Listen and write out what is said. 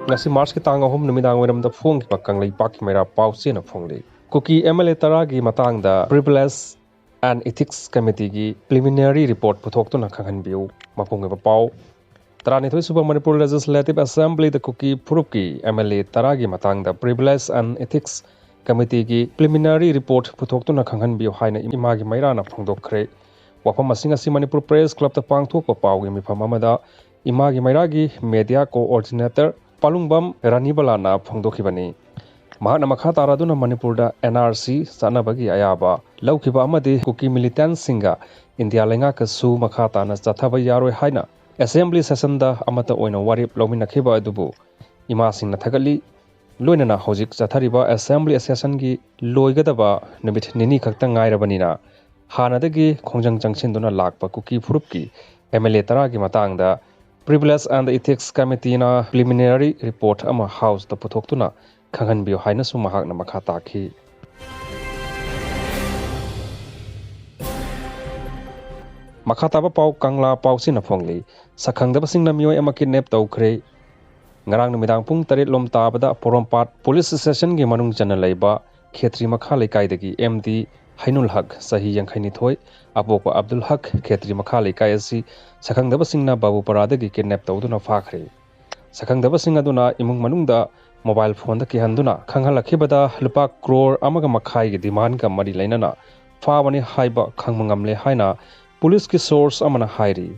ngasi March ki tang ahum numidang weram da phong ki pakang lei pak mera pausi na phong lei KUKI MLA tara gi matangda Privilege and Ethics Committee gi preliminary report puthoktuna khanghanbiu mapung ba pau tarani thoi suba Manipur Legislative Assembly da KUKI Phuruki MLA tara gi matangda Privilege and Ethics Committee gi preliminary report puthoktuna khanghanbiu haina ima gi maira na phongdokhre wafam asinga si Manipur Press Club ta pangthok pa pau gi mifam amada ima gi maira gi media coordinator Palungbam Ranibala na phongdokhibani mahakna makha taraduna Manipur da NRC sanabagi ayaba laukiba amadi KUKI militant singa India lenga ka su makha tana chathaba yaroi haina assembly session da amata oina warip lomina khiba adubu ima singna thagali loinana hojik chathariba assembly session gi loigadaba numit nini khakta ngairabanina hanadagi khongjang changchin duna lakpa KUKI Phurupki MLA tara gi matangda Privilege and Ethics Committee na preliminary report ama house da puthoktuna khanghanbiu haina su mahakna makha takhi makha taba pau kangla pau sina phongli sakhangdaba singna mioi ama kidnap tawkhre ngarang numidang pung 8 lom tabada porompat police station gi manung chana leiba khetri makha lekai dagi MD Hainul Haq sahi yangkhaini thoi apoko Abdul Haq khetri makha lekai asi sakhangdaba singna babu parada gi kidnap tawduna fakhre sakhangdaba singa duna imung manungda mobile phone da kihanduna khanghalakibada lupa crore amaga makhai gi demand ka mari lainana fawani haiba khangmangamle haina police ki source amana hairi